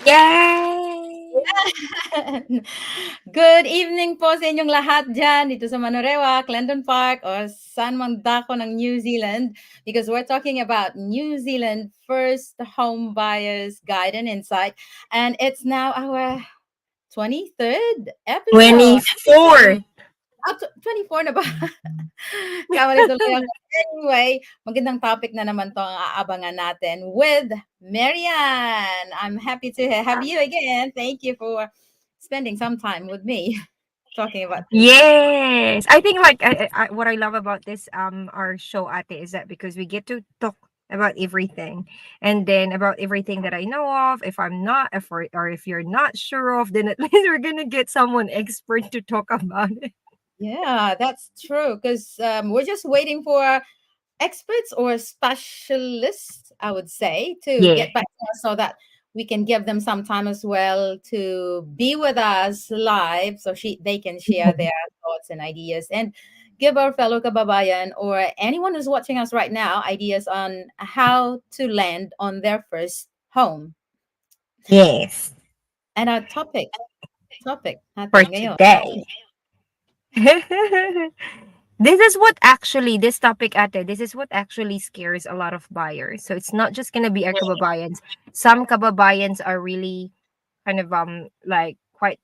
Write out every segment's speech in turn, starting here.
Yay! Good evening po sa inyong lahat dyan dito sa Manorewa, Clendon Park, or saan mang dako ng New Zealand because we're talking about New Zealand first home buyers guide and insight, and it's now our 23rd episode. 24. 24 na ba? Kamali tuloy ako. Anyway, magandang topic na naman to ang aabangan natin with Marian. I'm happy to have you again. Thank you for spending some time with me talking about this. Yes. I think like what I love about this our show ate is that because we get to talk about everything, and then about everything that I know of. If I'm not or if you're not sure of, then at least we're gonna get someone expert to talk about it. Yeah, that's true because we're just waiting for experts or specialists, I would say, to Yeah. get back to us so that we can give them some time as well to be with us live so they can share their thoughts and ideas and give our fellow kababayan or anyone who's watching us right now ideas on how to land on their first home. Yes. And our topic For natin ngayon. today. This is what actually this topic ate, this is what actually scares a lot of buyers. So it's not just gonna be our kababayans. Some kababayans are really kind of like quite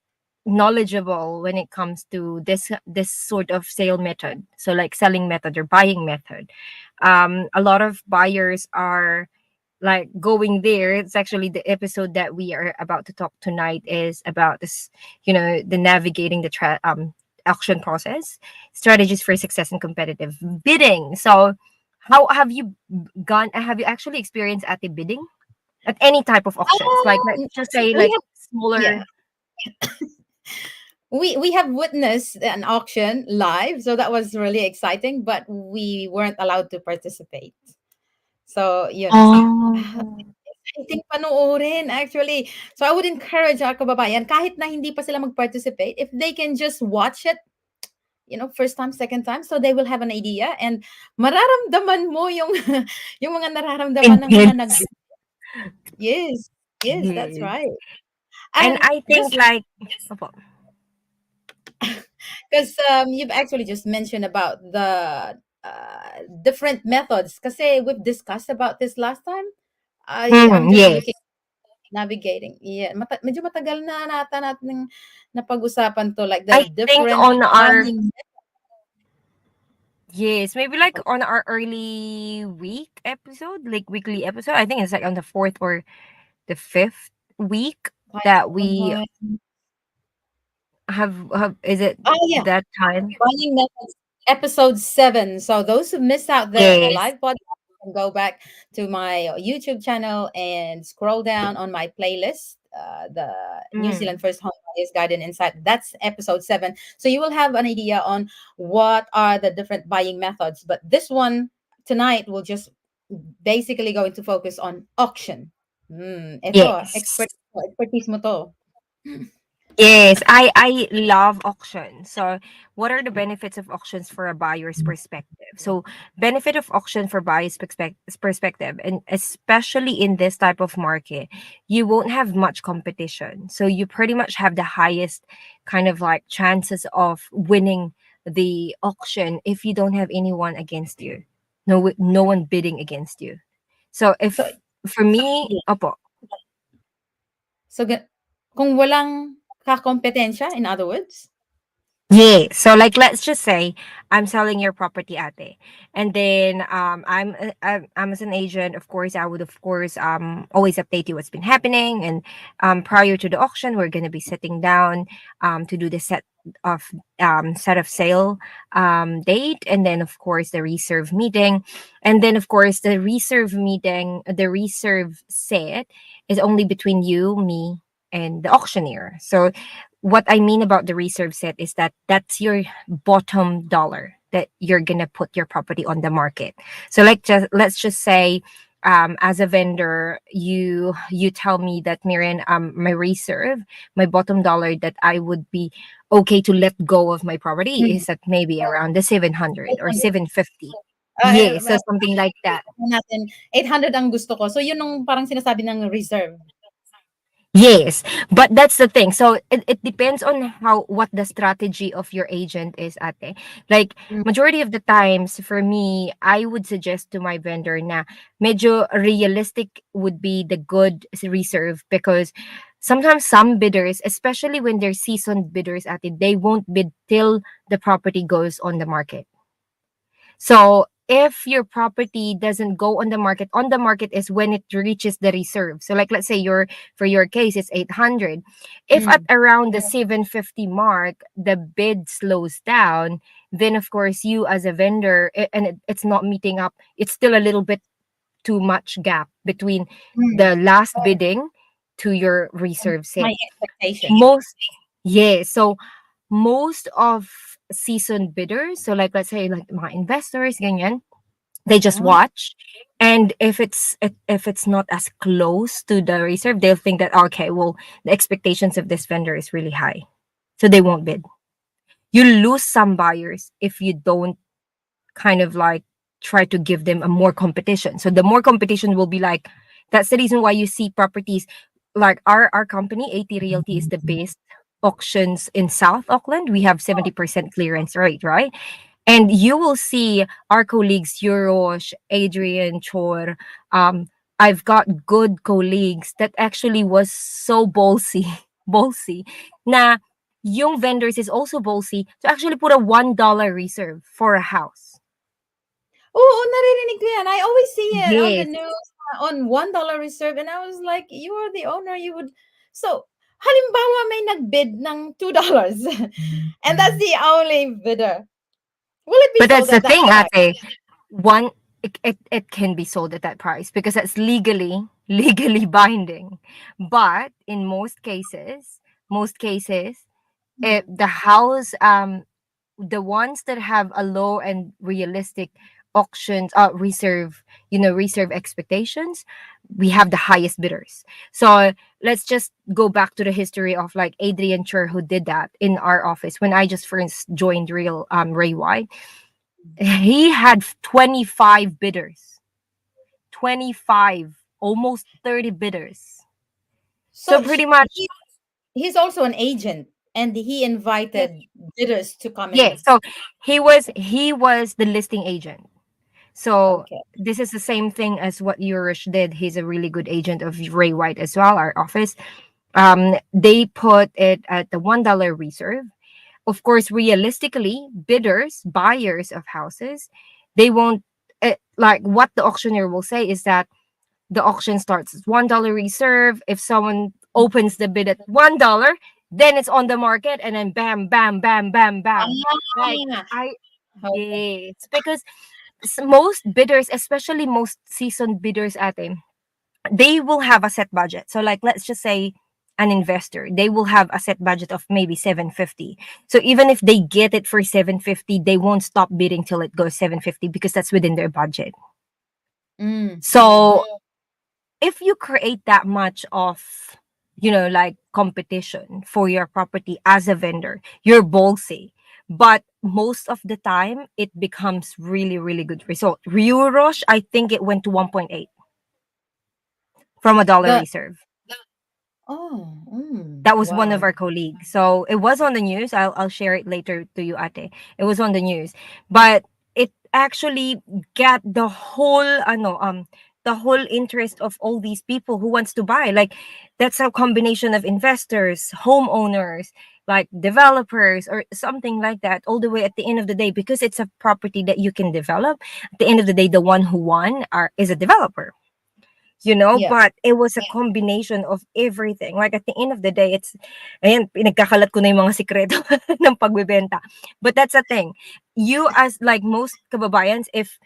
knowledgeable when it comes to this sort of sale method. So like selling method or buying method. A lot of buyers are like going there. It's actually the episode that we are about to talk tonight is about this, the navigating the auction process, strategies for success and competitive bidding. So how have you gone, have you actually experienced at the bidding at any type of auctions, like let's just say We like have, smaller? yeah. We have witnessed an auction live, so that was really exciting, but we weren't allowed to participate. So, yun. Oh, Exciting panoorin actually. So, I would encourage our kababayan kahit na hindi pa sila mag-participate, if they can just watch it, first time, second time, so they will have an idea and mararamdaman mo yung yung mga nararamdaman ng mga nag. intense. Yes. Yes, that's Yes. right. And And I think just like, opo. because you've actually just mentioned about the different methods. Kasi we've discussed about this last time. I'm just Yes. looking navigating. Yeah, medyo matagal na nata natin napag-usapan to like the I think different on our, buying. yes, maybe like on our early week episode, like weekly episode. I think it's like on the fourth or the fifth week that we have is it Oh yeah, that time? buying methods, episode 7. So those who missed out the Yes. live podcast can go back to my YouTube channel and scroll down on my playlist, the New Mm. Zealand First Home Buyers Guide and Insight. That's episode 7. So you will have an idea on what are the different buying methods. But this one tonight will just basically going to focus on auction. Ito, Yes. expertise mo to. Yes, I love auctions. So, what are the benefits of auctions for a buyer's perspective? So, benefit of auction for buyer's perspective, and especially in this type of market, you won't have much competition. So, you pretty much have the highest kind of like chances of winning the auction if you don't have anyone against you. No one bidding against you. So, So, if for me, opo. so kung walang kakompetensya, in other words. Yeah. So like let's just say I'm selling your property ate. And then I'm as an agent, of course, I would of course always update you what's been happening. And prior to the auction, we're gonna be sitting down to do the of set of sale date, and then of course the reserve meeting. And then of course the reserve meeting, the reserve set is only between you, me, and the auctioneer. So what I mean about the reserve set is that that's your bottom dollar that you're gonna put your property on the market. So like just let's just say as a vendor, you tell me that Miriam, my reserve, my bottom dollar that I would be okay to let go of my property Mhm. is at maybe around the 700 or 800. 750. Ah, Yeah, so something like that. natin 800 ang gusto ko. So yun ang parang sinasabi ng reserve. Yes, but that's the thing. So it depends on how what the strategy of your agent is, ate. Like Mm, majority of the times for me, I would suggest to my vendor na medyo realistic would be the good reserve because sometimes some bidders, especially when they're seasoned bidders, ate, they won't bid till the property goes on the market. So if your property doesn't go on the market is when it reaches the reserve. So like let's say your for your case it's 800. If at mm, around the 750 mark the bid slows down, then of course you as a vendor and it's not meeting up. It's still a little bit too much gap between mm. the last bidding to your And reserve my sale. expectation. Most yeah, so most of seasoned bidders, so like let's say like my investors, ganyan, they just Ah, watch, and if it's not as close to the reserve, they'll think that okay, well, the expectations of this vendor is really high, so they won't bid. You lose some buyers if you don't kind of like try to give them a more competition. So the more competition will be like that's the reason why you see properties like our company, AT Realty, is the best auctions in South Auckland. We have 70% clearance rate, right? And you will see our colleagues, Yurosh, Adrian, Chor. Um, I've got good colleagues that actually was so ballsy, ballsy. Na yung vendors is also ballsy to actually put a $1 reserve for a house. oo, naririnig ko yan. I always see it on the Yes, news on $1 reserve and I was like, "You are the owner, you would." So, halimbawa may nagbid ng $2 and that's the only bidder. Will it be but that's sold the at that thing, price? Ate. One, it can be sold at that price because that's legally legally binding. But in most cases, Mm, the house the ones that have a low and realistic auctions reserve reserve expectations, we have the highest bidders. So let's just go back to the history of like Adrian Chur who did that in our office when I just first joined real Ray White. He had 25 bidders, 25, almost 30 bidders. So So pretty much he's also an agent and he yes, invited bidders to come yeah, in. so he was the listing agent. So Okay. this is the same thing as what Urish did. He's a really good agent of Ray White as well, our office. They put it at the $1 reserve. Of course, realistically, bidders, buyers of houses, they won't like what the auctioneer will say is that the auction starts at $1 reserve. If someone opens the bid at $1, then it's on the market, and then bam, bam, bam, bam, bam. Like Ah, I okay. yes, because most bidders, especially most seasoned bidders at him, they will have a set budget. So like let's just say an investor, they will have a set budget of maybe 750. So even if they get it for 750, they won't stop bidding till it goes 750 because that's within their budget. Mm, mm. So if you create that much of like competition for your property as a vendor, you're ballsy, but most of the time it becomes really really good result. Rio Roche, I think it went to 1.8 from a dollar The reserve. oh, That was one of wow. our colleagues. So it was on the news. I'll share it later to you, Ate. It was on the news. But it actually got the whole interest of all these people who wants to buy. Like that's a combination of investors, homeowners, like developers or something like that, all the way at the end of the day, because it's a property that you can develop. At the end of the day, the one who won is a developer, Yeah. but it was a combination of everything. Like at the end of the day, ayan, pinagkakalat ko na yung mga sikreto ng pagbebenta. But that's the thing. You as like most kababayans, if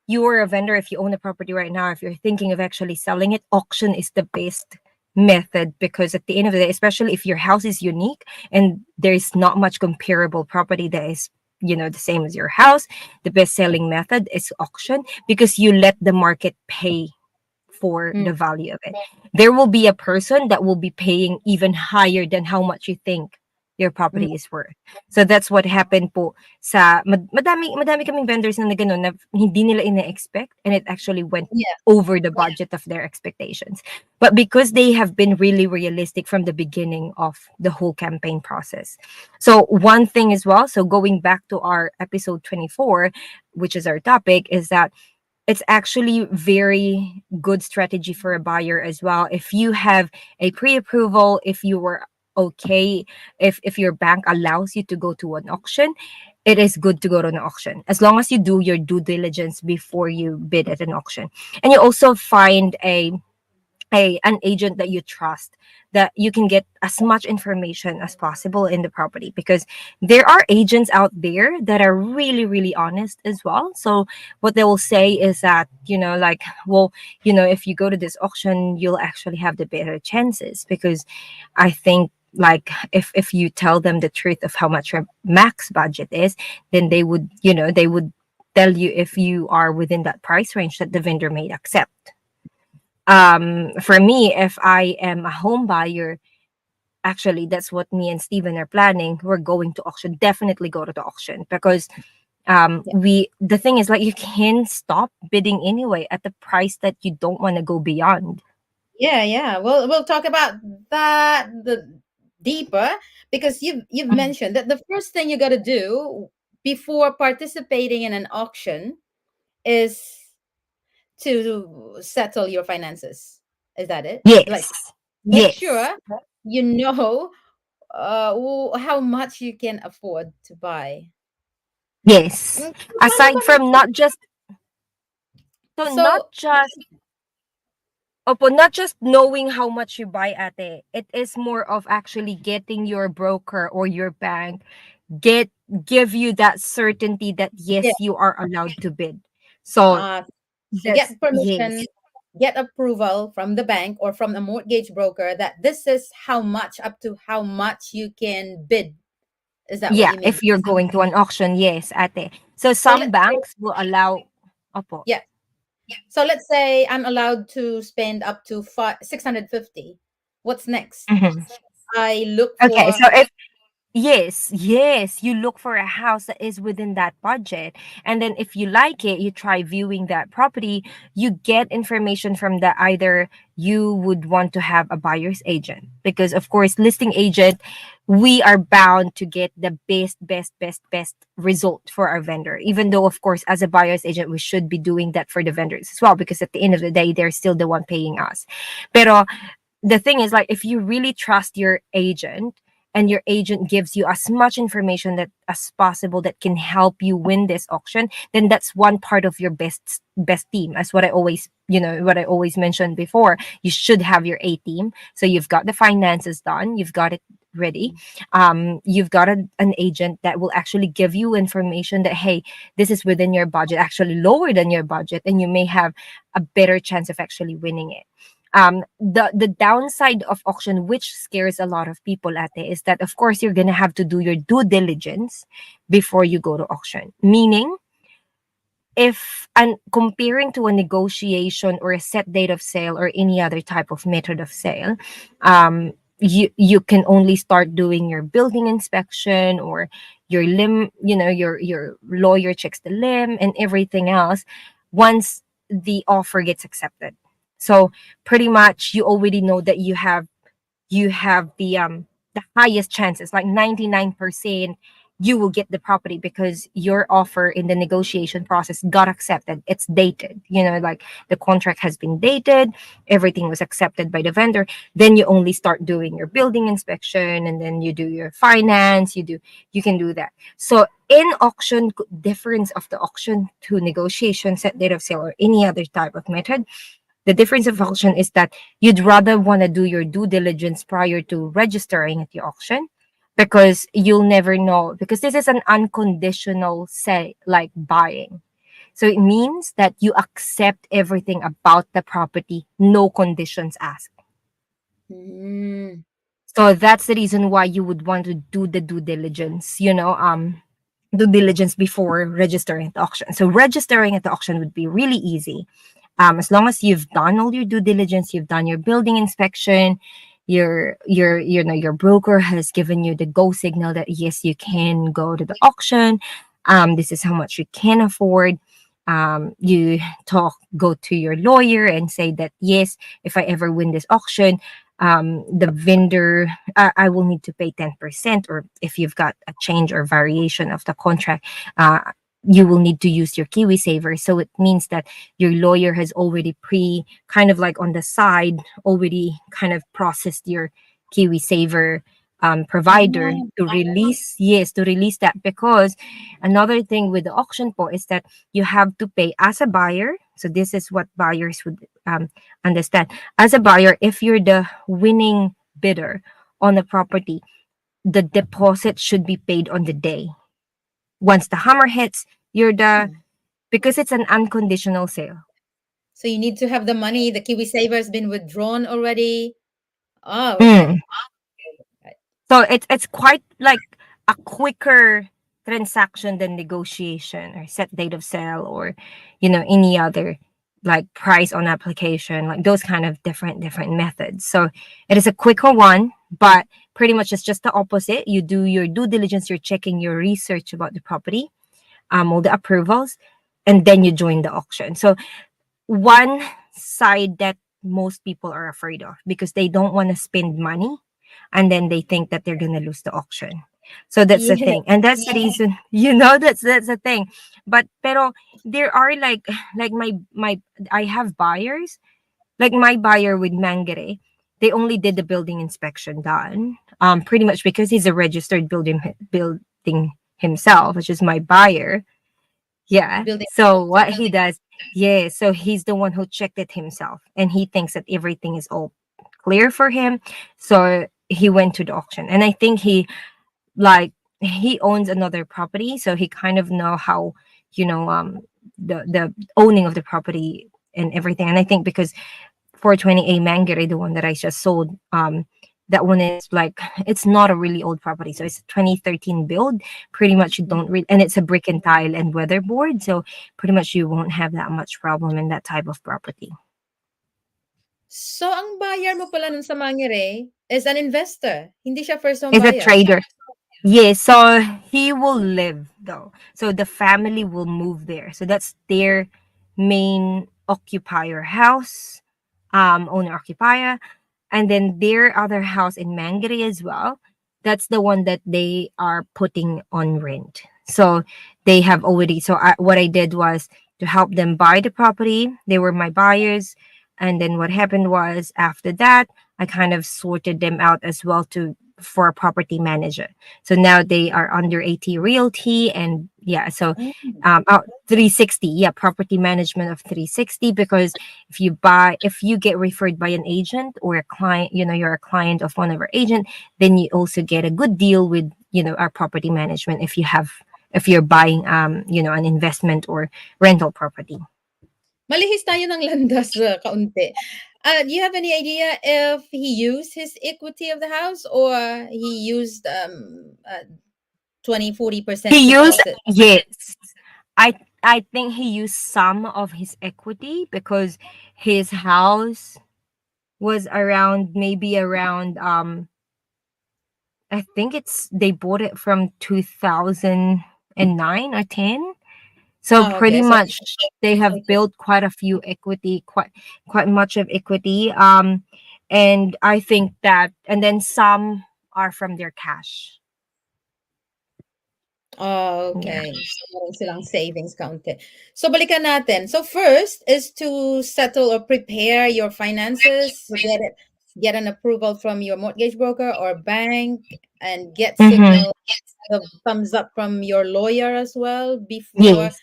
you are a vendor, if you own a property right now, if you're thinking of actually selling it, auction is the best method because at the end of the day, especially if your house is unique and there's not much comparable property that is the same as your house, the best selling method is auction because you let the market pay for Mm. the value of it. There will be a person that will be paying even higher than how much you think. your Mm, property is worth. So that's what happened po sa madami kaming vendors na gano'n na hindi nila ine-expect, and it actually went yeah. over the budget of their expectations. But because they have been really realistic from the beginning of the whole campaign process. So one thing as well, so going back to our episode 24, which is our topic, is that it's actually very good strategy for a buyer as well. If you have a pre-approval, if you were okay, if your bank allows you to go to an auction, it is good to go to an auction as long as you do your due diligence before you bid at an auction. And you also find a an agent that you trust, that you can get as much information as possible in the property, because there are agents out there that are really honest as well. So what they will say is that, like, well, if you go to this auction, you'll actually have the better chances, because I think, like, if you tell them the truth of how much your max budget is, then they would tell you if you are within that price range that the vendor may accept. For me, if I am a home buyer, actually that's what me and Steven are planning. We're going to auction, definitely go to the auction, because Yeah. we the thing is, like, you can stop bidding anyway at the price that you don't want to go beyond. Yeah, yeah. We'll talk about that the deeper, because you've Mhm. mentioned that the first thing you got to do before participating in an auction is to settle your finances. Is that it? Like, Yes. make Yes. sure you know how much you can afford to buy. Yes. Paano ba Aside from not just so not so just Opo, not just knowing how much you buy, ate. It is more of actually getting your broker or your bank get give you that certainty that yeah, yes, you are allowed to bid. So uh, to that's get permission, yes. get approval from the bank or from a mortgage broker that this is how much, up to how much you can bid. Is that what Yeah, you mean? if you're going to an auction, yes, ate. So So some let's say, banks will allow. Opo. yeah. So let's say I'm allowed to spend up to 650. What's next? Mhm. I look Okay, for, so if yes, yes. You look for a house that is within that budget. And then if you like it, you try viewing that property. You get information from that. Either you would want to have a buyer's agent, because of course, listing agent, we are bound to get the best result for our vendor. Even though, of course, as a buyer's agent, we should be doing that for the vendors as well, because at the end of the day, they're still the one paying us. Pero the thing is, like, if you really trust your agent, and your agent gives you as much information that as possible that can help you win this auction, then that's one part of your best team. As what I always mentioned before, you should have your A team. So you've got the finances done, you've got it ready. You've got an agent that will actually give you information that, hey, this is within your budget, actually lower than your budget, and you may have a better chance of actually winning it. The downside of auction, which scares a lot of people, ate, is that of course you're gonna have to do your due diligence before you go to auction. Meaning, if and comparing to a negotiation or a set date of sale or any other type of method of sale, you can only start doing your building inspection, or your limb, your lawyer checks the limb and everything else once the offer gets accepted. So pretty much you already know that you have the highest chances, like 99%, you will get the property, because your offer in the negotiation process got accepted. It's dated, like the contract has been dated, everything was accepted by the vendor. Then you only start doing your building inspection, and then you do your finance, you can do that. So in auction, difference of the auction to negotiation, set date of sale, or any other type of method, the difference of auction is that you'd rather want to do your due diligence prior to registering at the auction, because you'll never know, because this is an unconditional say, like buying. So it means that you accept everything about the property, no conditions asked. mm, So that's the reason why you would want to do the due diligence before registering at the auction. So registering at the auction would be really easy. As long as you've done all your due diligence, you've done your building inspection, your broker has given you the go signal that yes, you can go to the auction. This is how much you can afford. You go to your lawyer and say that yes, if I ever win this auction, the vendor, I will need to pay 10%, or if you've got a change or variation of the contract, uh, you will need to use your Kiwi Saver. So it means that your lawyer has already kind of like on the side, already kind of processed your Kiwi Saver provider Oh, to release, yes, to release that. Because another thing with the auction po is that you have to pay as a buyer. So this is what buyers would understand. As a buyer, if you're the winning bidder on a property, the deposit should be paid on the day. Once the hammer hits, you're the hmm. because it's an unconditional sale. So you need to have the money. The Kiwi Saver has been withdrawn already. Oh, Mm. okay. Right. So it's quite like a quicker transaction than negotiation or set date of sale, or any other like price on application, like those kind of different methods. So it is a quicker one, but pretty much it's just the opposite. You do your due diligence, you're checking your research about the property, all the approvals, and then you join the auction. So one side that most people are afraid of, because they don't want to spend money and then they think that they're going to lose the auction. So that's the Yeah. thing, and that's the reason, that's the thing. But pero there are like my I have buyers, like my buyer with Mangere. They only did the building inspection done, pretty much because he's a registered building himself, which is my buyer. Yeah. Building So what inspector. he does, yeah, so he's the one who checked it himself, and he thinks that everything is all clear for him. So he went to the auction. And I think like he owns another property, so he kind of know how, the owning of the property and everything. And I think because 420A Mangere, the one that I just sold, that one is like it's not a really old property, so it's a 2013 build. Pretty much you don't read, and it's a brick and tile and weatherboard, so pretty much you won't have that much problem in that type of property. So, ang buyer mo pala nun sa Mangere is an investor. Hindi siya first home Is a buyer. trader. Yes, so he will live though. So the family will move there. So that's their main occupier house, owner occupier. And then their other house in Mangere as well. That's the one that they are putting on rent. So they have already. So what I did was to help them buy the property. They were my buyers. And then what happened was after that, I kind of sorted them out as well to for a property manager. So now they are under AT Realty, and yeah, so Mm. 360, yeah, property management of 360. Because if you get referred by an agent or a client, you're a client of one of our agent, then you also get a good deal with our property management if you're buying an investment or rental property. Malihis tayo ng landas kaunti. Do you have any idea if he used his equity of the house or he used 20-40% He used, deposit? yes, I think he used some of his equity, because his house was around, maybe around, I think they bought it from 2009 or 10. So Oh, pretty okay. So, much they have okay. built quite a few equity, quite much of equity. And I think that, and then some are from their cash. Oh, Yeah. okay. So, meron silang savings kaunti. So, balikan natin. So, first is to settle or prepare your finances. So, get an approval from your mortgage broker or bank and get Mm-hmm. signal of thumbs up from your lawyer as well before, Yes.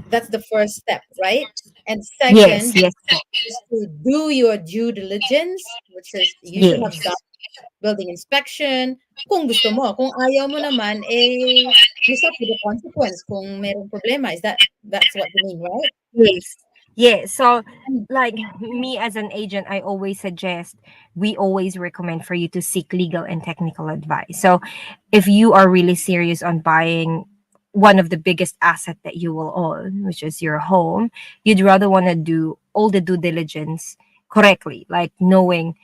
that's the first step, right? And Yes. second Yes. is to do your due diligence, which is you should have done Yes. building inspection. Kung gusto mo, kung ayaw mo naman, you suffer the consequence kung merong problema. That's what you mean, right? Yes. Yeah. So, Mm. like me as an agent, I always suggest, we always recommend for you to seek legal and technical advice. So, if you are really serious on buying one of the biggest asset that you will own, which is your home, you'd rather want to do all the due diligence correctly, like knowing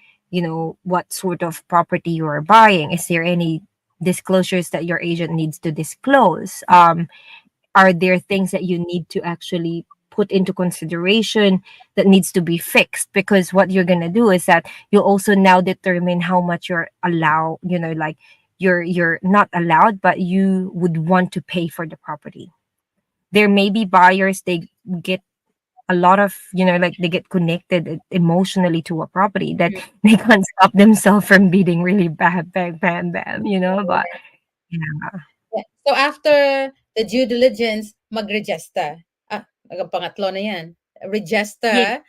what sort of property you are buying. Is there any disclosures that your agent needs to disclose? Are there things that you need to actually put into consideration that needs to be fixed? Because what you're going to do is that you'll also now determine how much you're allowed, like you're not allowed, but you would want to pay for the property. There may be buyers, they get a lot of, like they get connected emotionally to a property that they can't stop themselves from bidding really bad, bang, bam, bam, but yeah. Yeah. So after the due diligence, mag-register. Ang pangatlo na yan. Register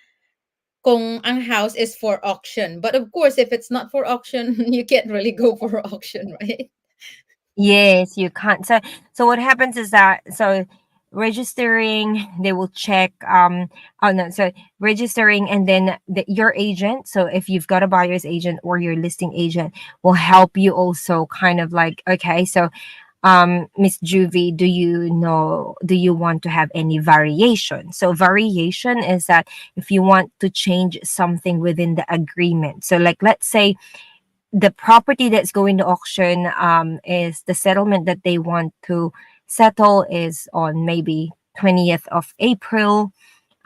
kung ang house is for auction. But of course, if it's not for auction, you can't really go for auction, right? Yes, you can't. So what happens is that, registering, they will check, oh no, so registering, and then your agent, so if you've got a buyer's agent or your listing agent, will help you also kind of like, okay, so Miss Juvie, do you want to have any variation? So variation is that if you want to change something within the agreement. So like, let's say the property that's going to auction, is the settlement that they want to settle is on maybe 20th of April,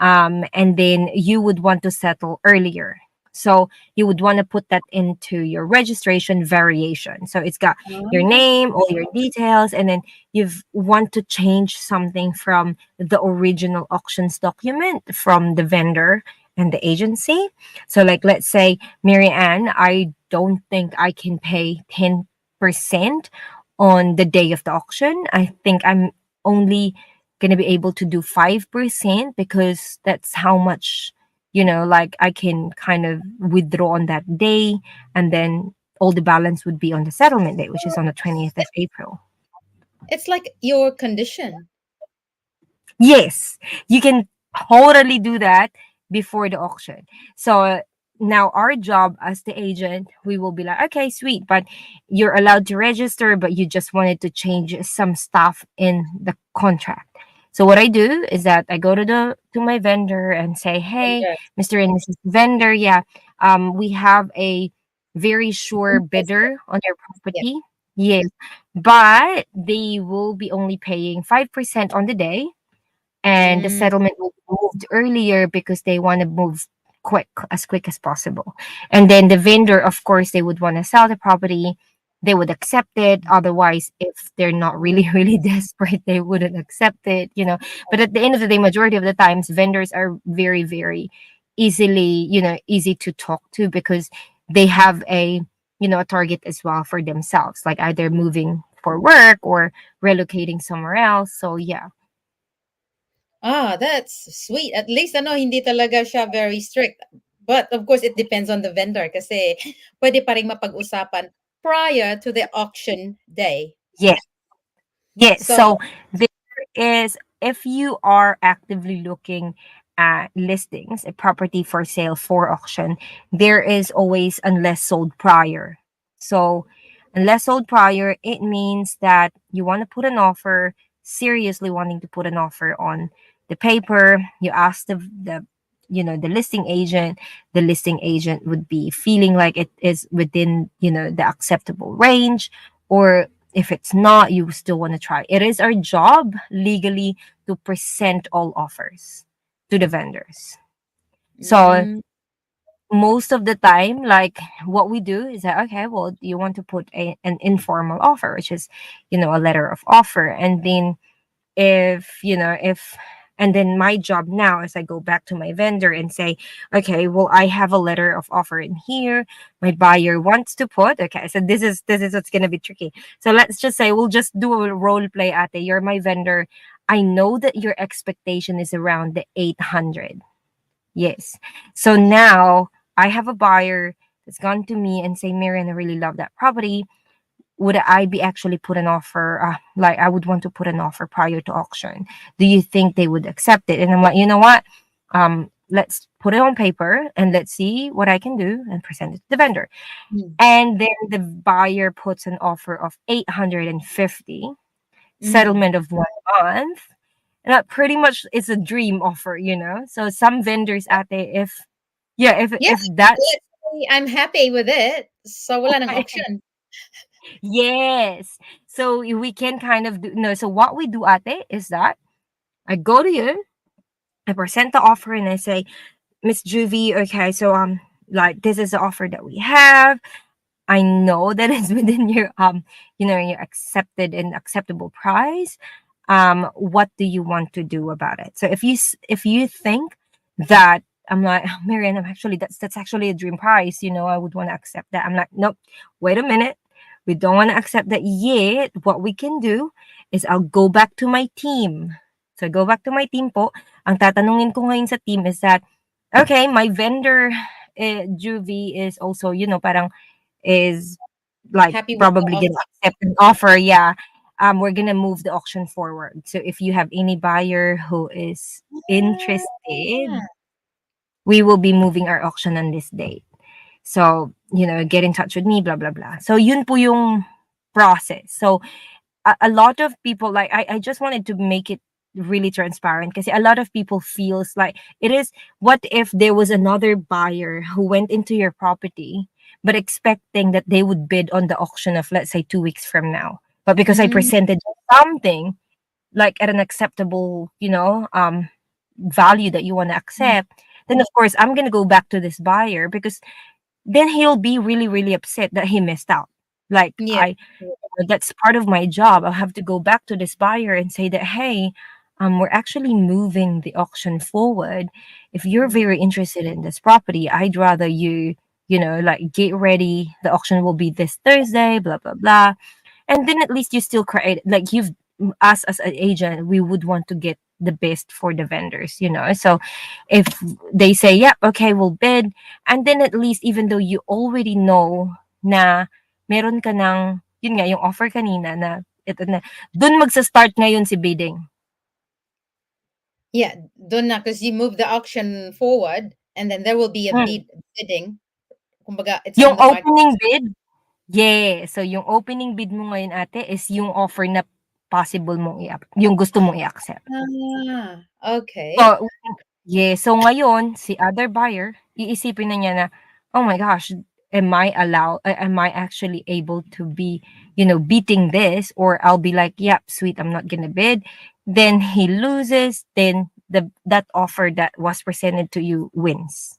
and then you would want to settle earlier. So you would want to put that into your registration variation. So it's got your Ah, name, all your details, and then you want to change something from the original auctions document from the vendor and the agency. So like, let's say, Mary Ann, I don't think I can pay 10% on the day of the auction. I think I'm only going to be able to do 5% because that's how much, like I can kind of withdraw on that day. And then all the balance would be on the settlement date, which is on the 20th of April. it's like your condition. Yes, you can totally do that before the auction. So now our job as the agent, we will be like, okay, sweet, but you're allowed to register, but you just wanted to change some stuff in the contract. So what I do is that I go to my vendor and say, hey, Vendor. Mr. and Mrs. Vendor, yeah, we have a very sure Interested. bidder on your Yep. property. Yes, but they will be only paying 5% on the day, and the Mm, settlement will be moved earlier because they want to move quick as possible. And then the vendor, of course, they would want to sell the property. They would accept it. Otherwise, if they're not really really desperate, they wouldn't accept it. But at the end of the day, majority of the times, vendors are very very easy to talk to because they have a target as well for themselves, like either moving for work or relocating somewhere else. So yeah. that's sweet. At least hindi talaga siya very strict. But of course, it depends on the vendor kasi pwede pa rin mapag-usapan prior to the auction day. Yes. Yes. So, So there is, if you are actively looking at listings, a property for sale for auction, there is always unless sold prior. So unless sold prior, it means that you want to put an offer, seriously wanting to put an offer on the paper. You ask the listing agent. The listing agent would be feeling like it is within the acceptable range, or if it's not, you still want to try. It is our job legally to present all offers to the vendors. So mm, most of the time, like what we do is that, okay, well, do you want to put an informal offer, which is, a letter of offer. And then if and then my job now is I go back to my vendor and say, okay, well, I have a letter of offer in here. My buyer wants to put, okay, so this is what's gonna be tricky. So let's just say we'll just do a role play. Ate, you're my vendor. I know that your expectation is around the 800. Yes. So now I have a buyer that's gone to me and say, Marian, I really love that property. Would I be actually put an offer, like I would want to put an offer prior to auction? Do you think they would accept it? And I'm like, you know what, let's put it on paper and let's see what I can do and present it to the vendor. mm, And then the buyer puts an offer of 850, mm. settlement of 1 month, and that pretty much is a dream offer. So some vendors out there, if yeah, if Yeah, if that's let's say I'm happy with it. So wala ng auction. Yes. So we can kind of do no. So what we do, ate, is that I go to you, I present the offer, and I say, Miss Juvie, okay, so like this is the offer that we have. I know that it's within your your accepted and acceptable price. What do you want to do about it? So if you think that I'm like, "Oh, Marianne, that's actually a dream price, I would want to accept that." I'm like, nope, wait a minute. We don't want to accept that yet. What we can do is I'll go back to my team. So go back to my team po. Ang tatanungin ko ngayon sa team is that, okay, my vendor, Juvie, is also, parang is like Happy with the probably gonna offer. accept an offer. Yeah. We're gonna move the auction forward. So if you have any buyer who is interested, Ah, we will be moving our auction on this date. So, get in touch with me, blah blah blah. So yun po yung process. So a lot of people, like, I just wanted to make it really transparent because a lot of people feels like it is, what if there was another buyer who went into your property but expecting that they would bid on the auction of, let's say, 2 weeks from now, but because I mm, presented something like at an acceptable value that you want to accept, then of course I'm going to go back to this buyer because then he'll be really really upset that he missed out. Like, yeah. that's part of my job. I'll have to go back to this buyer and say that, hey, we're actually moving the auction forward. If you're Mm, very interested in this property, I'd rather you, like, get ready. The auction will be this Thursday, blah, blah, blah. And then at least you still create, like, us as an agent, we would want to get the best for the vendors. So if they say, yep, okay, we'll bid. And then at least, even though you already know na meron ka ng, yun nga, yung offer kanina na, ito na, dun magsa-start ngayon si bidding. yeah, done na because you move the auction forward, and then there will be a Mm. bidding. Kumbaga, it's Yung on the market. opening bid, yeah. So yung opening bid mo ngayon, ate, is yung offer na possible mong yung gusto mong i-accept. Ah, okay. So, yeah, so ngayon, si other buyer, iisipin na niya na, "Oh my gosh, am I actually able to be, beating this?" Or I'll be like, "Yep, sweet, I'm not gonna bid." Then he loses, then that offer that was presented to you wins.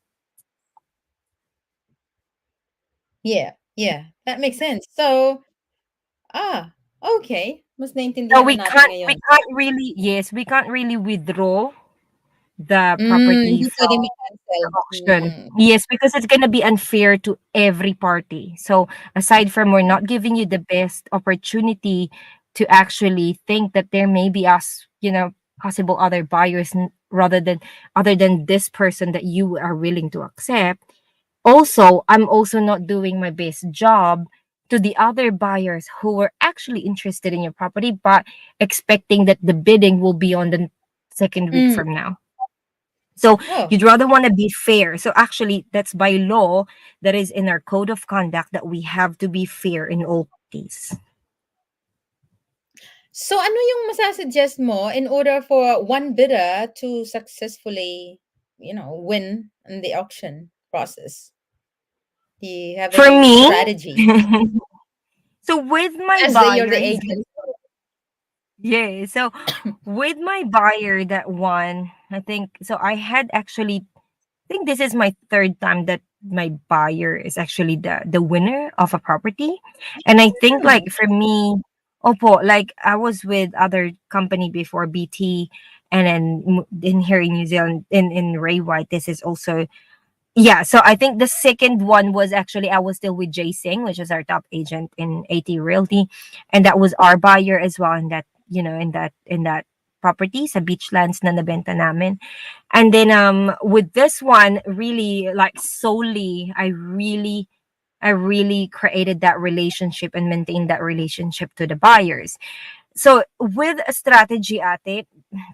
Yeah, yeah, that makes sense. So, okay. Mas So naintindihan na natin we ngayon. can't really, yes, we can't really withdraw the property Hindi from puwedeng ma-cancel. auction. Yes, because it's gonna be unfair to every party. So aside from we're not giving you the best opportunity to actually think that there may be us, possible other buyers, rather than other than this person that you are willing to accept. Also, I'm also not doing my best job to the other buyers who were actually interested in your property, but expecting that the bidding will be on the second week Mm. from now. So Oh, you'd rather want to be fair. So actually, that's by law, that is in our code of conduct, that we have to be fair in all parties. so ano yung masa-suggest mo in order for one bidder to successfully, win in the auction process? Do you have For any me, strategy so with my as you're the buyers, agent? yeah. So with my buyer that one, I think so. I had actually, I think this is my third time that my buyer is actually the winner of a property. And I think, Hmm. like, for me, opo, like, I was with other company before, BT, and then in here in New Zealand, in Ray White, this is also, yeah. So I think the second one was actually, I was still with Jay Singh, which is our top agent in AT Realty, and that was our buyer as well in that, in that property sa Beachlands na nabenta namin. And then with this one, really, like, solely, I really created that relationship and maintained that relationship to the buyers. So with a strategy, ate,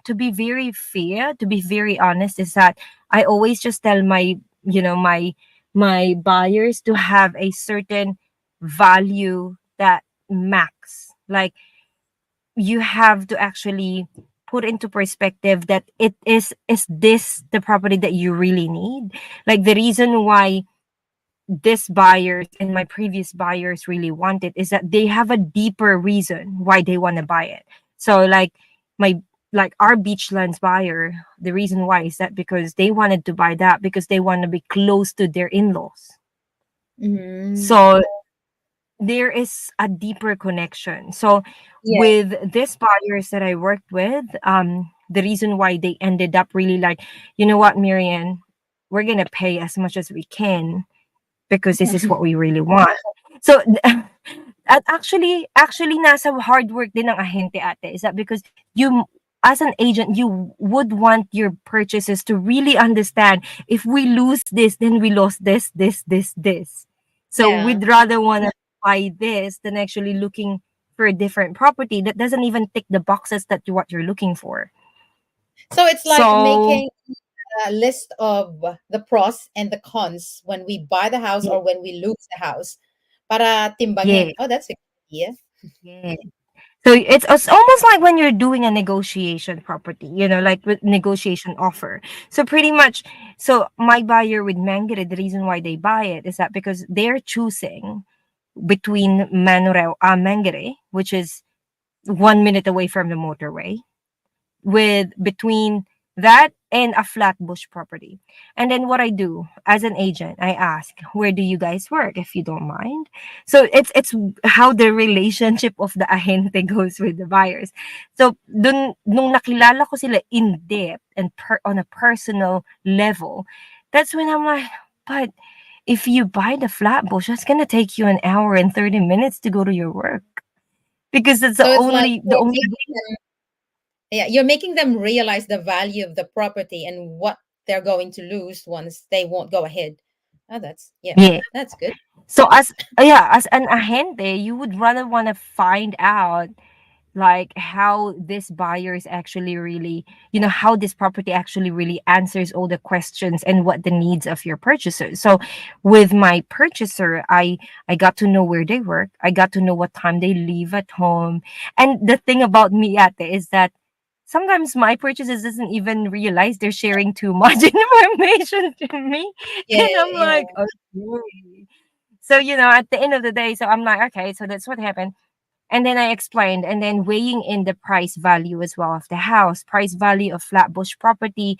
to be very fair, to be very honest, is that I always just tell my buyers to have a certain value that max. Like, you have to actually put into perspective that is this the property that you really need. Like, the reason why this buyers and my previous buyers really wanted is that they have a deeper reason why they want to buy it. So my like our beachlands buyer, the reason why is that because they wanted to buy that because they want to be close to their in-laws. Mm-hmm. So there is a deeper connection. So Yeah. with these buyers that I worked with, the reason why they ended up really like, you know what, Miriam, we're gonna pay as much as we can because this is what we really want. So at actually nasa hard work din ng ahente ate is that because you as an agent you would want your purchases to really understand if we lose this then we lost this. So Yeah. we'd rather want to buy this than actually looking for a different property that doesn't even tick the boxes that what you're looking for. So it's like So making a list of the pros and the cons when we buy the house yeah, or when we lose the house. Para yeah, timbangin. Oh, that's a good idea. yeah. So it's almost like when you're doing a negotiation property, like with negotiation offer. So pretty much, so my buyer with Mangere, the reason why they buy it is that because they're choosing between Mangere, which is 1 minute away from the motorway, with between that and a flatbush property. And then what I do as an agent, I ask, where do you guys work if you don't mind? So it's how the relationship of the ahente goes with the buyers. So nung nakilala ko sila in depth and on a personal level, that's when I'm like, but if you buy the flatbush, that's gonna take you an hour and 30 minutes to go to your work because that's So it's like the you're only making them, yeah, you're making them realize the value of the property and what they're going to lose once they won't go ahead. Oh, that's yeah, yeah. that's good. So as an ahente, you would rather want to find out like how this buyer is actually really, how this property actually really answers all the questions and what the needs of your purchaser. So with my purchaser, I got to know where they work. I got to know what time they leave at home. And the thing about me ate is that sometimes my purchases doesn't even realize they're sharing too much information to me. Yeah, And I'm yeah. like, okay. So, at the end of the day, so I'm like, okay, so that's what happened. And then I explained, and then weighing in the price value as well of the house. Price value of Flatbush property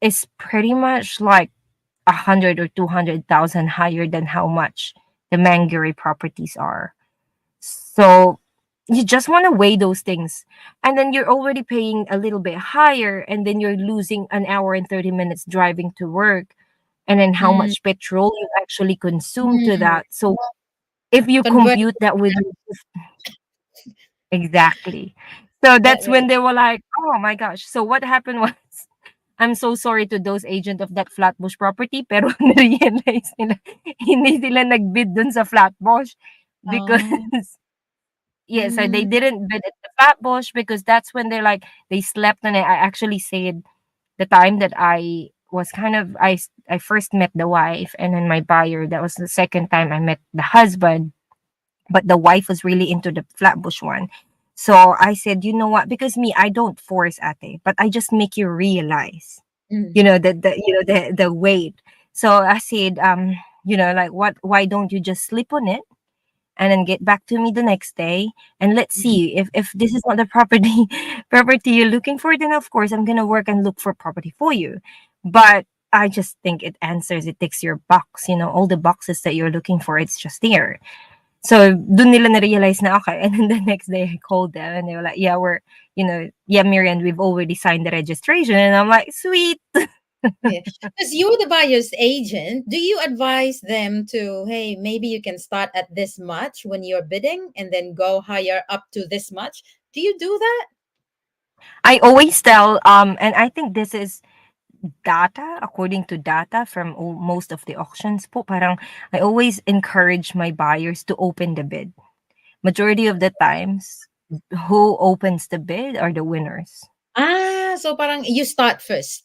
is pretty much like 100 or 200,000 higher than how much the Mangere properties are. So you just want to weigh those things. And then you're already paying a little bit higher, and then you're losing an hour and 30 minutes driving to work. And then how Mm, much petrol you actually consume to mm. that. So if you Convert compute that with exactly. So that that's really. when they were like, "Oh my gosh." So what happened was, I'm so sorry to those agent of that Flatbush property, pero na-realize nila hindi sila nagbid dun sa Flatbush because Oh. yeah, so they Mm, didn't bid at the Flatbush because that's when they're like they slept on it. I actually said the time that I was kind of I first met the wife and then my buyer. That was the second time I met the husband, but the wife was really into the Flatbush one. So I said, you know what? Because me, I don't force ate, but I just make you realize, mm, the weight. So I said, like what? Why don't you just sleep on it and then get back to me the next day and let's mhm. see if this is not the property property you're looking for. Then of course I'm gonna work and look for property for you. But I just think it answers, it ticks your box, all the boxes that you're looking for. It's just there. So, dun nila na-realize na, okay. And then the next day, I called them and they were like, yeah, yeah, Miriam, we've already signed the registration. And I'm like, sweet. Yeah. Because you're the buyer's agent, do you advise them to, hey, maybe you can start at this much when you're bidding and then go higher up to this much? Do you do that? I always tell, and I think this is data, according to data from most of the auctions po, parang I always encourage my buyers to open the bid. Majority of the times, who opens the bid are the winners. Ah, so parang you start first.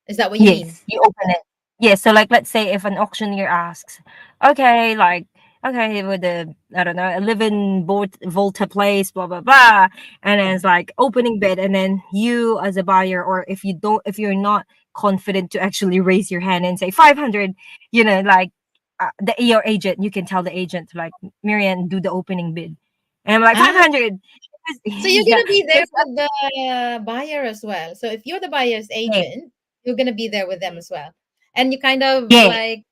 Is that what you mean? Yes, you open it. Yes, so like let's say if an auctioneer asks, okay, like okay, with the I don't know, 11 Volta place, blah blah blah, and then it's like opening bid, and then you as a buyer, or if you're not confident to actually raise your hand and say 500, like your agent, you can tell the agent to like, Marianne, do the opening bid. And I'm like, Ah, 500. so you're Yeah. gonna be there Because, with the buyer as well. So if you're the buyer's yeah, agent, you're gonna be there with them as well. And you kind of yeah, like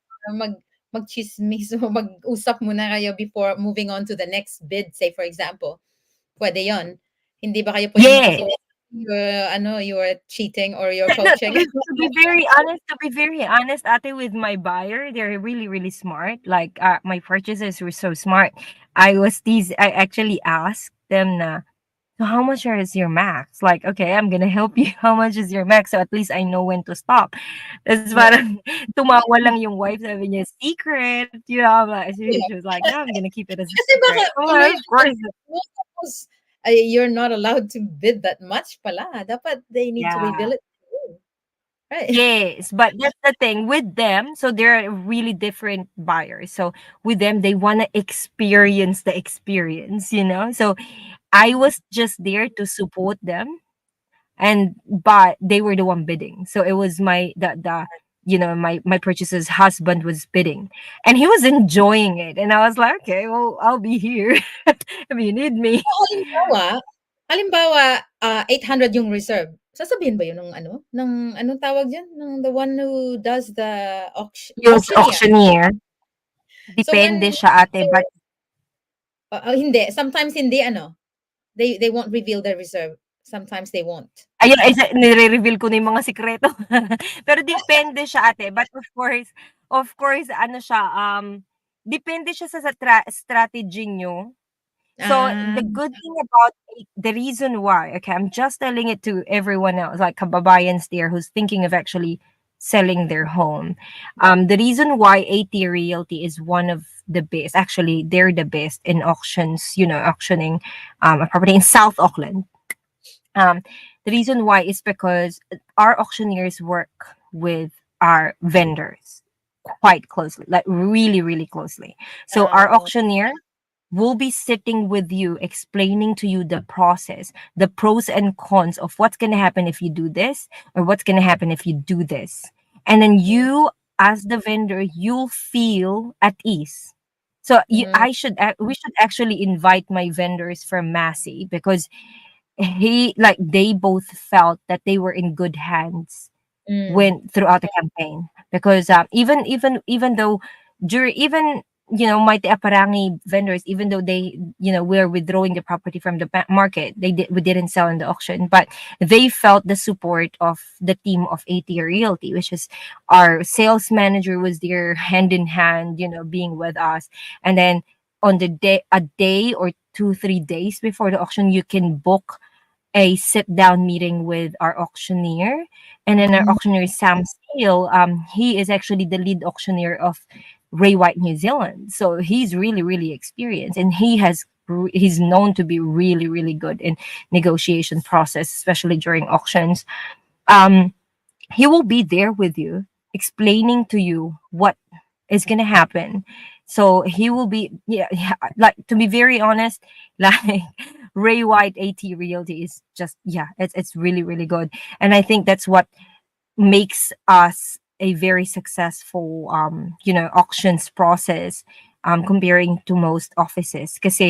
magchismis o mag-usap muna kayo before moving on to the next bid, say for example. Pwede 'yon. Hindi ba kayo pwedeng yeah. magkaso you're ano, you're cheating or you're No, poaching? to be very honest, ate, with my buyer, they're really, really smart. Like, my purchases were so smart. I actually asked them na, so how much is your max? Like, okay, I'm gonna help you. How much is your max? So at least I know when to stop. Tapos Yeah. parang tumawa lang yung wife, sabi niya, secret. You know, she was like, no, I'm gonna keep it as a Kasi baka secret. Oh, tuloy of course. mo tapos ay you're not allowed to bid that much pala. Dapat they need to Yeah. reveal it to you, right? Yes, but that's the thing with them. So they're really different buyers. So with them, they want to experience the experience, you know? So I was just there to support them, and but they were the one bidding. So it was my purchaser's husband was bidding, and he was enjoying it, and I was like, okay, well, I'll be here if you need me. So halimbawa, 800 yung reserve, sasabihin ba yun ng ano, ng anong tawag diyan, ng the one who does the Yung auctioneer? auctioneer, So depende when siya, ate, but hindi, sometimes hindi ano, they won't reveal the reserve, sometimes they won't. ayun, ay nire-reveal ko na yung mga sikreto. Pero depende siya, ate, but of course ano siya, depende siya sa strategy niyo. So Ah, the good thing about the reason why, okay, I'm just telling it to everyone else, like kababayans there who's thinking of actually selling their home. The reason why AT Realty is one of the best, actually, they're the best in auctions, auctioning a property in South Auckland. Um, the reason why is because our auctioneers work with our vendors quite closely, like really, really closely. So our oh, auctioneer will be sitting with you, explaining to you the process, the pros and cons of what's going to happen if you do this or what's going to happen if you do this. And then mm, you, as the vendor, you'll feel at ease. So mm, we should actually invite my vendors from Massey, because they both felt that they were in good hands mm, when throughout the campaign, because even though during even my Aparangi vendors, even though they were withdrawing the property from the market, we didn't sell in the auction, but they felt the support of the team of AT Realty, which is our sales manager was there hand in hand, being with us. And then on the day a day or 2 3 days before the auction, you can book a sit down meeting with our auctioneer. And then our mm, auctioneer, Sam Steele, he is actually the lead auctioneer of Ray White New Zealand. So he's really, really experienced, and he's known to be really, really good in negotiation process, especially during auctions. Um, he will be there with you, explaining to you what is gonna happen. So he will be, yeah, like, to be very honest, like, Ray White AT Realty is just, yeah, it's really, really good. And I think that's what makes us a very successful auctions process, comparing to most offices, because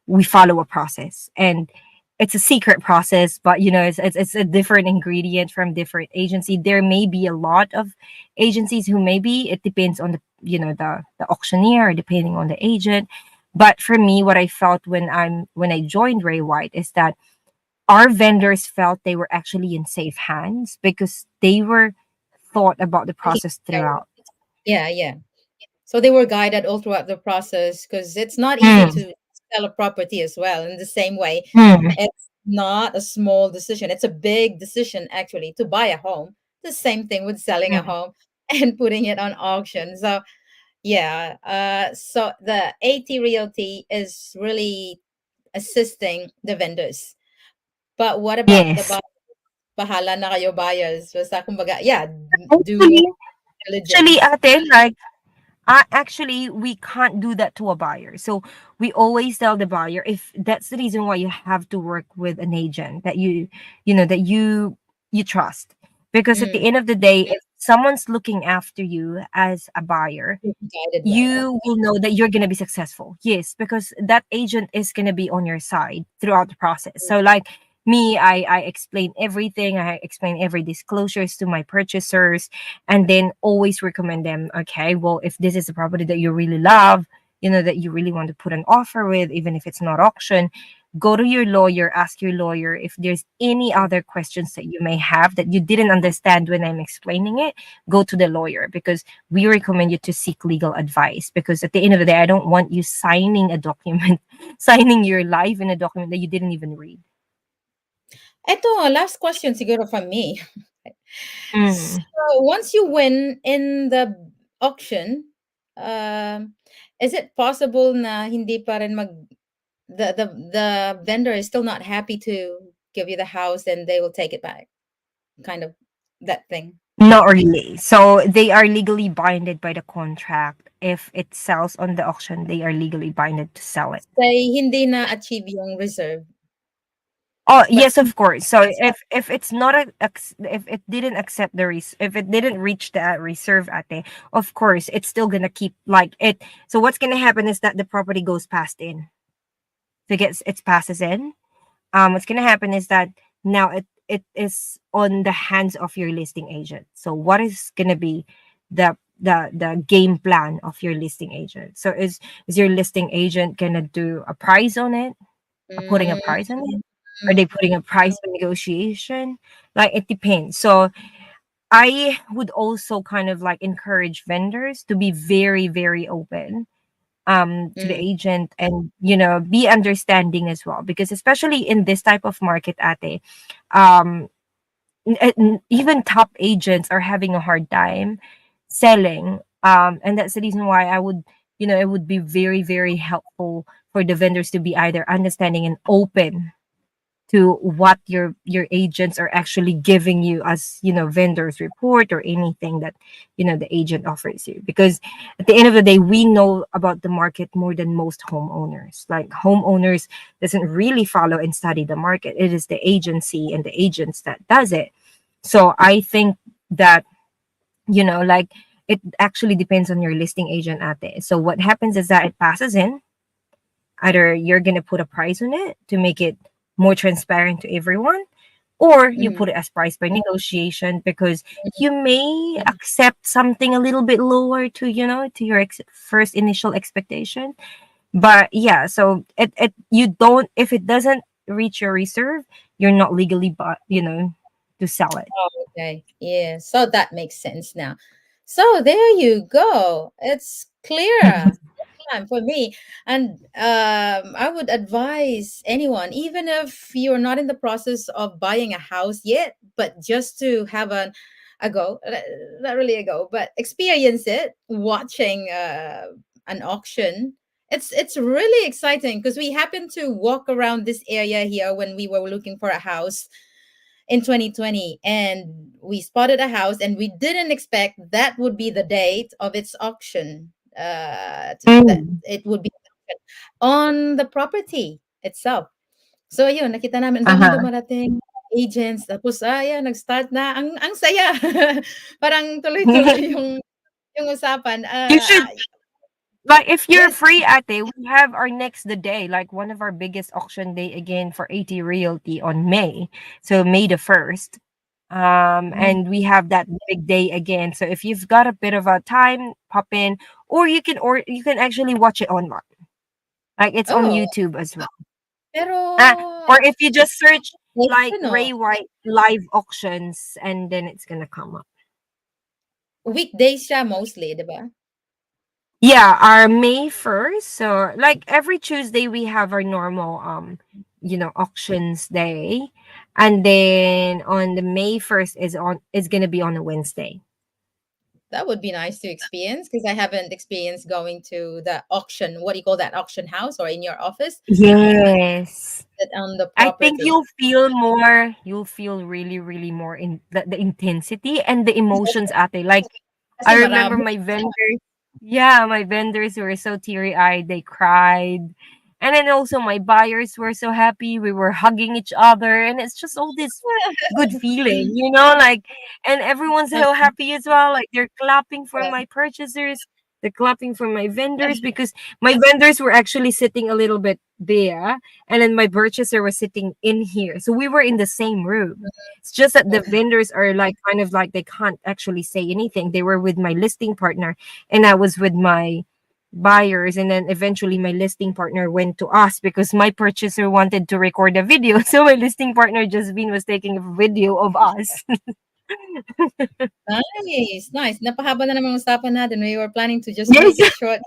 we follow a process, and it's a secret process, but it's a different ingredient from different agency. There may be a lot of agencies who, maybe it depends on the auctioneer, depending on the agent. But for me, what I felt when I joined Ray White is that our vendors felt they were actually in safe hands, because they were thought about the taking process care. throughout. Yeah, yeah. So they were guided all throughout the process because it's not easy Mm, to sell a property as well. In the same way, mm, it's not a small decision. It's a big decision actually to buy a home. The same thing with selling a mm. home and putting it on auction. So yeah, so the AT Realty is really assisting the vendors. But what about the Yes. bahala na kayo buyers? Basta kumbaga, yeah, do your Actually, diligence. ate, like, actually, we can't do that to a buyer. So we always tell the buyer, if that's the reason why you have to work with an agent that you trust, because at the Mm, end of the day, if someone's looking after you as a buyer, Guided well. you will know that you're going to be successful. Yes, because that agent is going to be on your side throughout the process. So like me, I explain everything. I explain every disclosures to my purchasers, and then always recommend them, okay, well, if this is a property that you really love, that you really want to put an offer with, even if it's not auction, go to your lawyer, ask your lawyer if there's any other questions that you may have that you didn't understand when I'm explaining it. Go to the lawyer, because we recommend you to seek legal advice, because at the end of the day, I don't want you signing a document, signing your life in a document that you didn't even read. Eto, last question siguro from me. So Mm. once you win in the auction, um, is it possible na hindi pa rin the vendor is still not happy to give you the house and they will take it back? Kind of that thing. Not really. So they are legally binded by the contract. If it sells on the auction, they are legally binded to sell it. Say hindi na achieve yung reserve, Oh but yes, of course. So if it's not if it didn't accept the if it didn't reach the reserve ate, of course it's still gonna keep like it. So what's gonna happen is that the property goes past in. So it passes in. What's gonna happen is that now it is on the hands of your listing agent. So what is gonna be the game plan of your listing agent? So is your listing agent gonna do a price on it? Putting a mm, price on it? Are they putting a price on negotiation? Like it depends. So I would also kind of like encourage vendors to be very, very open to the mm, agent, and be understanding as well, because especially in this type of market ate, um even top agents are having a hard time selling, and that's the reason why I would, it would be very, very helpful for the vendors to be either understanding and open to what your agents are actually giving you as, vendors report or anything that, the agent offers you. Because at the end of the day, we know about the market more than most homeowners. Like homeowners doesn't really follow and study the market. It is the agency and the agents that does it. So I think that, like, it actually depends on your listing agent at it. So what happens is that it passes in. Either you're going to put a price on it to make it more transparent to everyone, or you mm, put it as price by negotiation, because you may accept something a little bit lower to, to your first initial expectation. But yeah, so you don't, if it doesn't reach your reserve, you're not legally, but to sell it. okay. Yeah, so that makes sense now. So there you go. It's clear time for me. And I would advise anyone, even if you're not in the process of buying a house yet, but just to have a go, not really a go, but experience it, watching an auction. It's really exciting because we happened to walk around this area here when we were looking for a house in 2020, and we spotted a house and we didn't expect that would be the date of its auction, that Mm. it would be on the property itself. So yun, nakita namin ang daming Uh-huh. dumarating agents, tapos ayan, nag-start na ang saya. Parang tuloy-tuloy yung usapan. You should, like, if you're Yes. free ate, we have our next the day, like one of our biggest auction day again for AT Realty on May. So May the 1st. Mm. And we have that big day again. So if you've got a bit of a time, pop in, or you can actually watch it online. Like it's on Oh, YouTube as well. Uh, pero or if you just search like ano, Ray White live auctions, and then it's gonna come up. weekdays siya mostly, 'di ba? Yeah, our May 1st. So like every Tuesday we have our normal auctions day. And then on the May 1st is gonna be on a Wednesday. That would be nice to experience because I haven't experienced going to the auction. What do you call that? Auction house or in your office? Yes. That on the I think property. you'll feel really, really more in the intensity and the emotions ate. Like Kasi I remember marami. my vendors. Yeah, my vendors were so teary eyed. They cried, And then also my buyers were so happy. We were hugging each other, and it's just all this good feeling, like, and everyone's so happy as well. Like they're clapping for my purchasers, they're clapping for my vendors because my vendors were actually sitting a little bit there, and then my purchaser was sitting in here. So we were in the same room. It's just that the vendors are like kind of like they can't actually say anything. They were with my listing partner, and I was with my buyers, and then eventually my listing partner went to us because my purchaser wanted to record a video. So my listing partner Jasmine was taking a video of us. Nice, nice. Napahaba na naman ang usapan natin. We were planning to just Yes. make it short.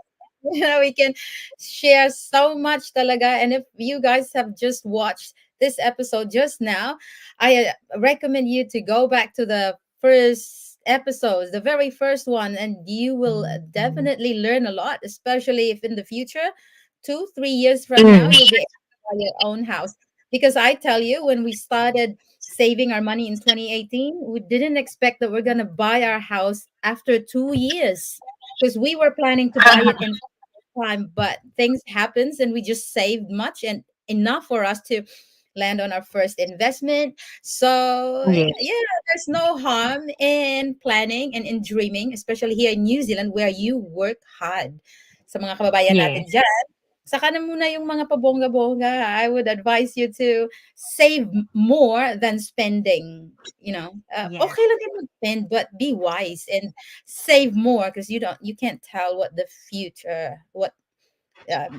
We can share so much talaga. And if you guys have just watched this episode just now, I recommend you to go back to the first episodes, the very first one, and you will definitely learn a lot, especially if in the future, 2, 3 years from now, Mm, you'll be able to buy your own house. Because I tell you, when we started saving our money in 2018, we didn't expect that we're going to buy our house after 2 years because we were planning to buy it in time, but things happens and we just saved much and enough for us to land on our first investment. So yeah, yeah, there's no harm in planning and in dreaming, especially here in New Zealand where you work hard. Sa mga kababayan natin yes, dyan, saka na muna yung mga pabongga-bongga. I would advise you to save more than spending. yeah, Okay lang din mag-spend, but be wise and save more because you can't tell what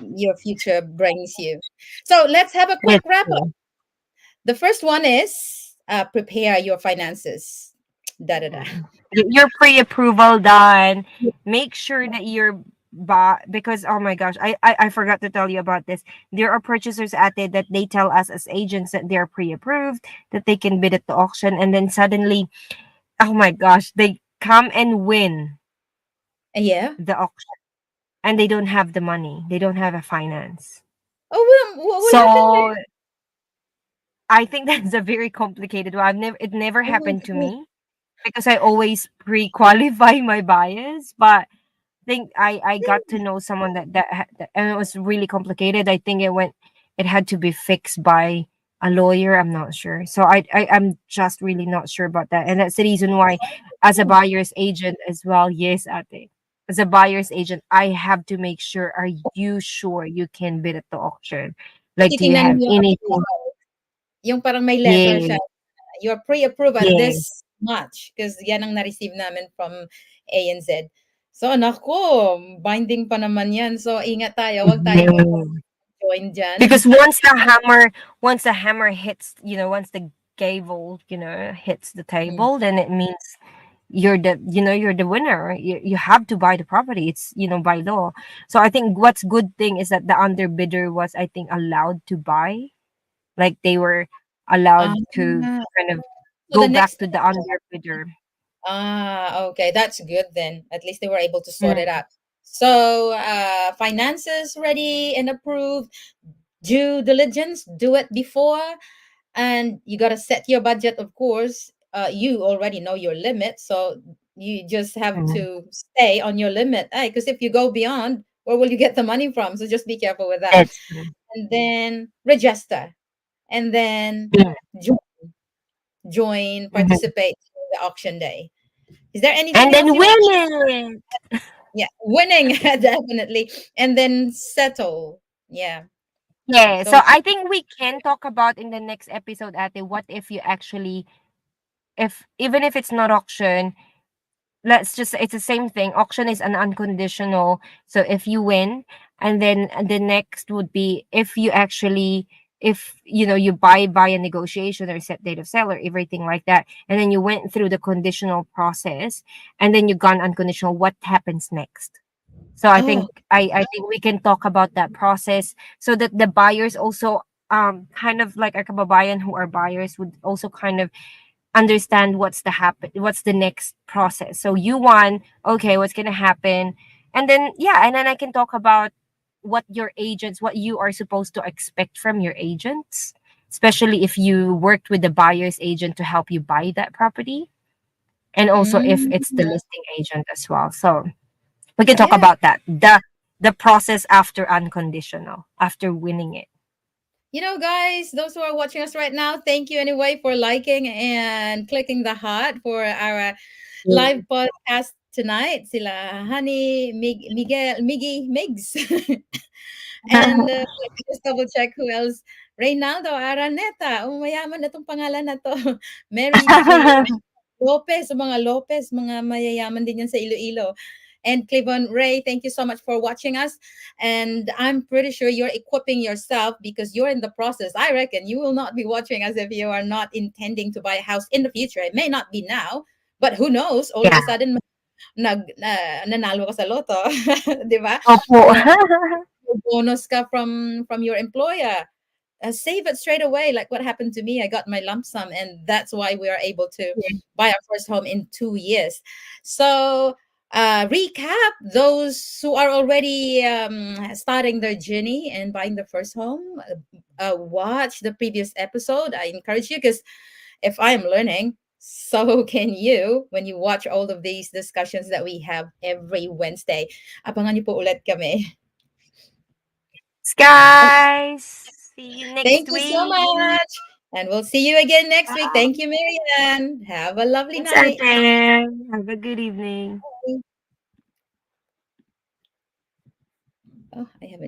your future brings you. So let's have a quick that's wrap up. true. The first one is prepare your finances. Da da da. Your pre-approval done. Make sure that you're because oh my gosh, I forgot to tell you about this. There are purchasers at it that they tell us as agents that they're pre-approved, that they can bid at the auction, and then suddenly, oh my gosh, they come and win Yeah. the auction, and they don't have the money. They don't have a finance. Oh, well, what happened So I think that's a very complicated one. It never there? Oh my happened to gosh. me because I always pre-qualify my bias, but think I got to know someone that and it was really complicated. I think it had to be fixed by a lawyer. I'm not sure. So I'm just really not sure about that. And that's the reason why as a buyer's agent as well, yes, Ate. As a buyer's agent, I have to make sure, are you sure you can bid at the auction? Like, do you Titingnan have niyo yung anything? approval. Yung parang may letter siya. Yes, You're pre-approved at yes, this much because yan ang na-receive namin from ANZ. So, nako, binding pa naman yan. So, ingat tayo. Huwag tayong yes. join dyan. Because once the hammer hits, once the gavel, hits the Mm. table, then it means you're the winner. You have to buy the property. It's, by law. So I think what's good thing is that the underbidder was, I think, allowed to buy. Like they were Ah, allowed to kind of so go the back next to the underbidder. okay, that's good then. At least they were able to sort it Mm, out. So, finances ready and approved. Due diligence, do it before, and you got to set your budget, of course. You already know your limit, so you just have mm, to stay on your limit. Because if you go beyond, where will you get the money from? So just be careful with that. it's true. And then register, and then Mm, join, mhm. participate in the auction day. Is there anything And else then you win want? it. Yeah, winning definitely, and then settle. Yeah. Yeah, So so I think we can talk about in the next episode, Ate, what if you actually, if even if it's not auction, let's just say it's the same thing. Auction is an unconditional. So if you win, and then the next would be if you actually, if you buy a negotiation or set date of sale or everything like that, and then you went through the conditional process, and then you gone unconditional, what happens next? So I think oh, I think we can talk about that process so that the buyers also kind of like our kababayan who are buyers would also kind of understand what's the next process. So you won, okay, what's gonna happen? And then yeah, and then I can talk about what you are supposed to expect from your agents, especially if you worked with the buyer's agent to help you buy that property. And also if mm, it's the listing agent as well. So we can talk yeah. about that. the process after unconditional, after winning it. Guys, those who are watching us right now, thank you anyway for liking and clicking the heart for our live Mm. podcast tonight. Sila Honey, Miguel, Miggy, Migs. And let me just double check who else. Reynaldo Araneta. Oh, mayaman na tong pangalan na to. Mary J. Lopez, mga Lopez, mga mayayaman din yan sa Iloilo. And Cleveland Ray, thank you so much for watching us. And I'm pretty sure you're equipping yourself because you're in the process. I reckon you will not be watching us if you are not intending to buy a house in the future. It may not be now, but who knows? All of a Yeah. sudden, nanalo ka sa loto, di ba? Opo. Or bonus ka from your employer. Save it straight away, like what happened to me. I got my lump sum, and that's why we are able to buy our first home in 2 years. So, recap those who are already starting their journey and buying the first home. Watch the previous episode. I encourage you because if I am learning, so can you when you watch all of these discussions that we have every Wednesday. Abangan niyo po ulit kami. Guys, see you next Thank you so week. much. And we'll see you again next week. Bye. Thank you, Marianne. Have a lovely Thanks, night. Ate. Have a good evening. Oh, I haven't